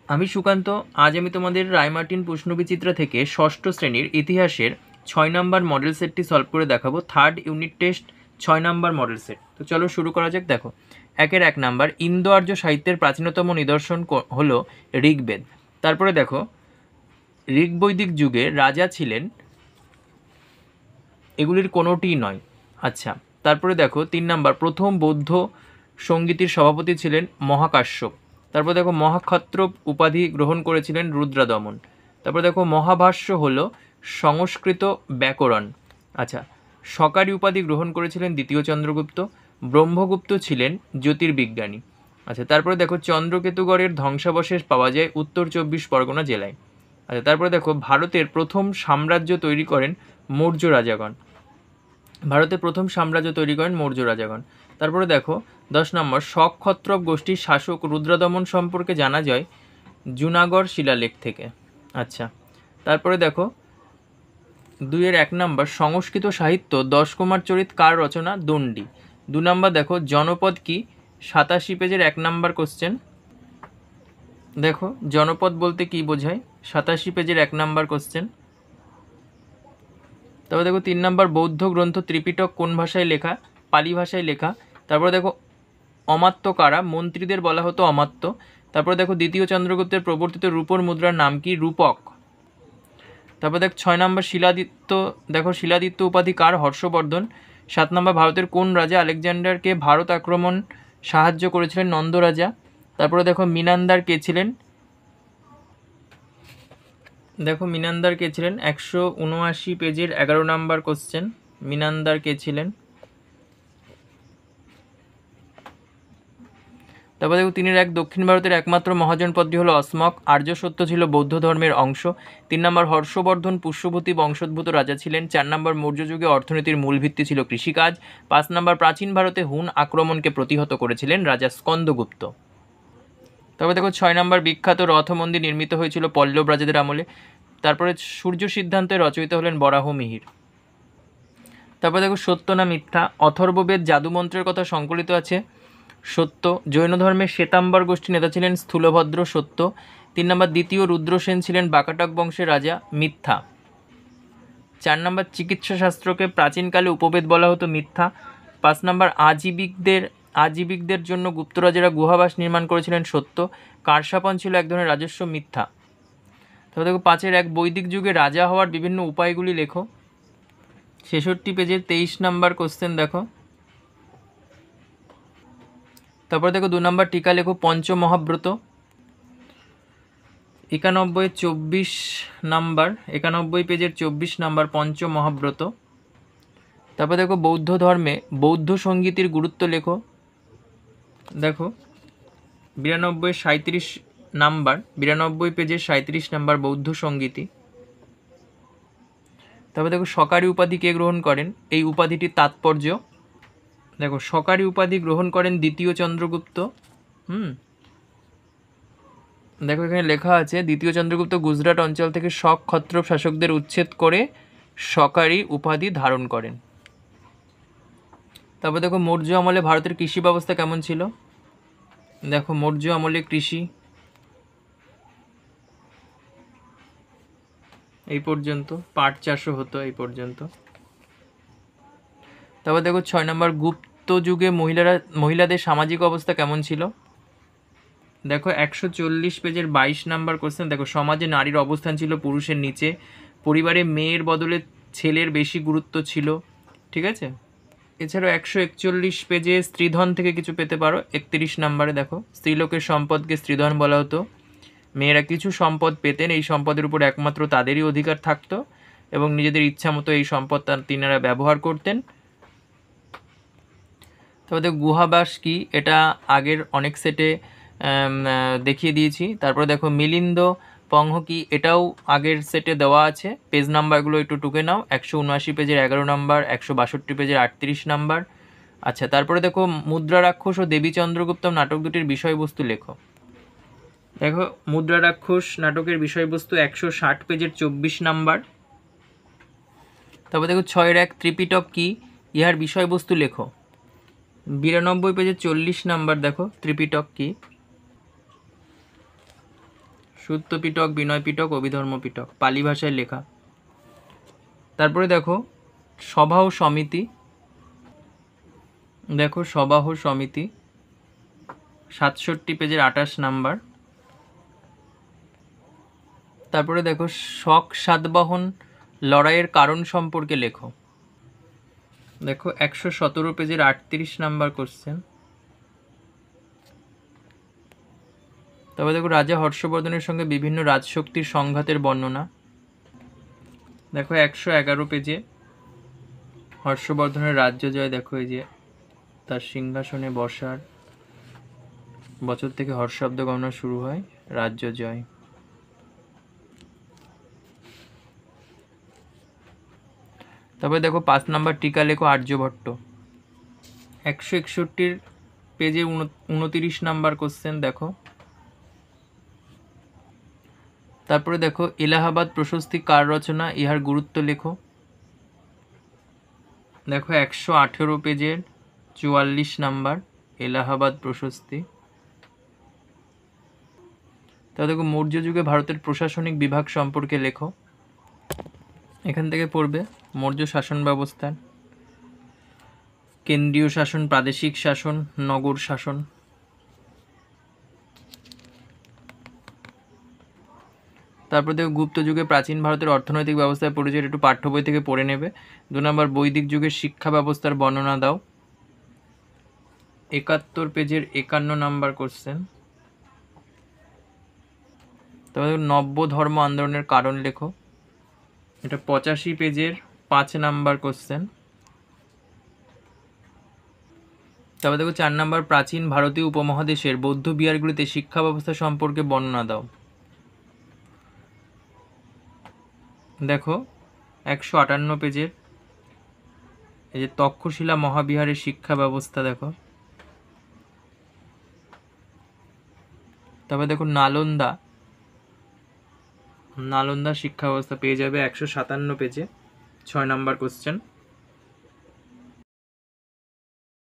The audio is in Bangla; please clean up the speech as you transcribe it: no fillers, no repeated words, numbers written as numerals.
আমি সুকান্ত। আজ আমি তোমাদের রায়মার্টিন প্রশ্নবিচিত্রা থেকে ষষ্ঠ শ্রেণীর ইতিহাসের 6 নম্বর মডেল সেটটি সলভ করে দেখাবো। থার্ড ইউনিট টেস্ট 6 নম্বর মডেল সেট। তো চলো শুরু করা যাক। দেখো 1 নাম্বার, ইন্দো আর্য সাহিত্যের প্রাচীনতম নিদর্শন হলো ঋগ্বেদ। তারপরে দেখো ঋগ বৈদিক যুগে রাজা ছিলেন, এগুলির কোনোটিই নয়। আচ্ছা, তারপরে দেখো 3 নাম্বার, প্রথম বৌদ্ধ সঙ্গীতের সভাপতি ছিলেন মহাকাশ্যপ। তারপর দেখো মহাক্ষত্র উপাধি গ্রহণ করেছিলেন রুদ্রাদমন। তারপর দেখো মহাভাষ্য হলো সংস্কৃত ব্যাকরণ। আচ্ছা, সকারি উপাধি গ্রহণ করেছিলেন দ্বিতীয় চন্দ্রগুপ্ত। ব্রহ্মগুপ্ত ছিলেন জ্যোতির্বিজ্ঞানী। আচ্ছা, তারপরে দেখো চন্দ্রকেতুগড়ের ধ্বংসাবশেষ পাওয়া যায় উত্তর 24 পরগনা জেলায়। আচ্ছা, তারপরে দেখো ভারতের প্রথম সাম্রাজ্য তৈরি করেন মৌর্য রাজাগণ। ভারতের প্রথম সাম্রাজ্য তৈরি করেন মৌর্য রাজাগণ। তারপরে দেখো 10 নম্বর, শক ক্ষত্রপ গোষ্ঠীর শাসক রুদ্রদমন সম্পর্কে জানা যায় জুনাগড় শিলালেখ থেকে। আচ্ছা, তারপরে দেখো 2-1 নম্বর, সংস্কৃত সাহিত্য 10 কুমার চরিত কার রচনা? দণ্ডী। 2 নম্বর দেখো জনপদ কি? 87 পেজের 1 নম্বর কোশ্চেন। দেখো জনপদ বলতে কি বোঝায়? 87 পেজের 1 নম্বর কোশ্চেন। তারপর দেখো 3 নম্বর, বৌদ্ধ গ্রন্থ ত্রিপিটক কোন ভাষায় লেখা? পালি ভাষায় লেখা। তারপরে দেখো অমাত্য কারা? মন্ত্রীদের বলা হতো অমাত্য। তারপরে দেখো দ্বিতীয় চন্দ্রগুপ্তের প্রবর্তিত রূপোর মুদ্রার নাম কি? রূপক। তারপর দেখ 6 নম্বর, শিলাদিত্য। দেখো শিলাদিত্য উপাধি কার? হর্ষবর্ধন। 7 নম্বর, ভারতের কোন রাজা আলেকজান্ডারকে ভারত আক্রমণ সাহায্য করেছিলেন? নন্দ রাজা। তারপরে দেখো মিনান্দার কে ছিলেন? দেখো মিনান্দার কে ছিলেন? 179 পেজের 11 নম্বর কোশ্চেন। মিনান্দার কে ছিলেন? তারপর দেখো 3-1, দক্ষিণ ভারতের একমাত্র মহাজন পদটি হলো অসমক। আর্য সত্য ছিল বৌদ্ধ ধর্মের অংশ। 3 নম্বর, হর্ষবর্ধন পুষ্যভূতি বংশোদ্ভূত রাজা ছিলেন। 4 নম্বর, মৌর্য যুগে অর্থনীতির মূল ভিত্তি ছিল কৃষিকাজ। 5 নম্বর, প্রাচীন ভারতে হুন আক্রমণকে প্রতিহত করেছিলেন রাজা স্কন্দগুপ্ত। তবে দেখো 6 নম্বর, বিখ্যাত রথ মন্দির নির্মিত হয়েছিল পল্লব রাজাদের আমলে। তারপরে সূর্য সিদ্ধান্তে রচয়িতা হলেন বরাহ মিহির। তারপর দেখো সত্য না মিথ্যা? অথর্ববেদ জাদুমন্ত্রের কথা সংকলিত আছে। সত্য। জৈন ধর্মের শ্বেতাম্বর গোষ্ঠী নেতা ছিলেন স্থূলভদ্র। সত্য। 3 নম্বর, দ্বিতীয় রুদ্রসেন ছিলেন বাকাটক বংশের রাজা। মিথ্যা। 4 নম্বর, চিকিৎসা শাস্ত্রকে প্রাচীনকালে উপবেদ বলা হতো। মিথ্যা। 5 নম্বর, আজীবিকদের জন্য গুপ্তরাজেরা গুহাবাস নির্মাণ করেছিলেন। সত্য। কারসাপন ছিল এক ধরনের রাজস্ব। মিথ্যা। তবে দেখো 5-1, বৈদিক যুগে রাজা হওয়ার বিভিন্ন উপায়গুলি লেখো। 66 পেজের 23 নম্বর কোশ্চেন দেখো। তারপরে দেখো 2 নম্বর, টিকা লেখো পঞ্চমহাব্রত। 91 নাম্বার, 91 পেজের 24 নাম্বার পঞ্চমহাব্রত। তারপর দেখো বৌদ্ধ ধর্মে বৌদ্ধ সঙ্গীতের গুরুত্ব লেখো। দেখো 92 নাম্বার, 92 পেজের 37 নাম্বার বৌদ্ধ সঙ্গীতি। তারপর দেখো সকারি উপাধি কে গ্রহণ করেন? এই উপাধিটির তাৎপর্য দেখো। সকারি উপাধি গ্রহণ করেন দ্বিতীয় চন্দ্রগুপ্ত। দেখো এখানে লেখা আছে দ্বিতীয় চন্দ্রগুপ্ত গুজরাট অঞ্চল থেকে শক ক্ষত্রপ শাসকদের উচ্ছেদ করে সকারি উপাধি ধারণ করেন। তারপর দেখো মৌর্য আমলে ভারতের কৃষি ব্যবস্থা কেমন ছিল? দেখো মৌর্য আমলে কৃষি এই পর্যন্ত, পাট চাষও হতো এই পর্যন্ত। তারপর দেখো 6 নম্বর, গুপ্ত যুগে মহিলাদের সামাজিক অবস্থা কেমন ছিল? দেখো 140 পেজের 22 নাম্বার কোশ্চেন। দেখো সমাজে নারীর অবস্থান ছিল পুরুষের নিচে। পরিবারে মেয়ের বদলে ছেলের বেশি গুরুত্ব ছিল। ঠিক আছে। এছাড়াও 141 পেজে স্ত্রীধন থেকে কিছু পেতে পারো। 31 নাম্বারে দেখো স্ত্রীলোকের সম্পদকে স্ত্রীধন বলা হতো। মেয়েরা কিছু সম্পদ পেতেন, এই সম্পদের উপর একমাত্র তাদেরই অধিকার থাকতো এবং নিজেদের ইচ্ছা মতো এই সম্পদ তিনারা ব্যবহার করতেন। তবে দেখো গুহাবাস কি, এটা আগের অনেক সেটে দেখিয়ে দিয়েছি। তারপরে দেখো মিলিন্দ পংহ কি, এটাও আগের সেটে দেওয়া আছে। পেজ নাম্বারগুলো একটু টুকে নাও। 179 পেজের 11 নাম্বার, 162 পেজের 38 নাম্বার। আচ্ছা, তারপরে দেখো মুদ্রা রাক্ষস ও দেবী চন্দ্রগুপ্তম নাটক দুটির বিষয়বস্তু লেখো। দেখো মুদ্রা রাক্ষস নাটকের বিষয়বস্তু 160 পেজের 24 নাম্বার। তারপর দেখো 6-1, ত্রিপিটক কি, ইহার বিষয়বস্তু লেখো। 92 পেজের 40 নাম্বার দেখো ত্রিপিটক কি। সূত্র পিটক, বিনয় পিটক, অভিধর্ম পিটক, পালি ভাষায় লেখা। তারপরে দেখো সভা ও সমিতি, দেখো সভা ও সমিতি 67 পেজের 28 নাম্বার। তারপরে দেখো শক সাতবাহন লড়াইয়ের কারণ সম্পর্কে লেখো। দেখো 117 পেজের 38 নাম্বার কোশ্চেন। তবে দেখো রাজা হর্ষবর্ধনের সঙ্গে বিভিন্ন রাজশক্তির সংঘাতের বর্ণনা। দেখো 111 পেজে হর্ষবর্ধনের রাজ্য জয়, দেখো এই যে তার সিংহাসনে বসার বছর থেকে হর্ষাব্দ গণনা শুরু হয়, রাজ্য জয়। তারপরে দেখো 5 নাম্বার টিকা লেখো আর্যভট্ট। 161 পেজে 29 নাম্বার কোশ্চেন দেখো। তারপরে দেখো এলাহাবাদ প্রশস্তি কার রচনা, ইহার গুরুত্ব লেখো। দেখো 118 পেজের 44 নাম্বার এলাহাবাদ প্রশস্তি। তারপর দেখো মৌর্য যুগে ভারতের প্রশাসনিক বিভাগ সম্পর্কে লেখো। এখান থেকে পড়বে মৌর্য শাসন ব্যবস্থার কেন্দ্রীয় শাসন, প্রাদেশিক শাসন, নগর শাসন। তারপর দেখো গুপ্ত যুগে প্রাচীন ভারতের অর্থনৈতিক ব্যবস্থার পরিচয়, একটু পাঠ্য বই থেকে পড়ে নেবে। 2 নম্বর বৈদিক যুগের শিক্ষা ব্যবস্থার বর্ণনা দাও। 71 পেজের 51 নাম্বার কোশ্চেন। তারপর দেখো নব্য ধর্ম আন্দোলনের কারণ লেখো। এটা 85 পেজের 5 নাম্বার কোশ্চেন। তারপর দেখো 4 নাম্বার প্রাচীন ভারতীয় উপমহাদেশের বৌদ্ধ বিহারগুলিতে শিক্ষা ব্যবস্থা সম্পর্কে বর্ণনা দাও। দেখো 158 পেজের এই যে তক্ষশিলা মহাবিহারের শিক্ষা ব্যবস্থা দেখো। তারপর দেখো নালন্দা শিক্ষা ব্যবস্থা পেয়ে যাবে 157 পেজে 6 নাম্বার কোশ্চেন।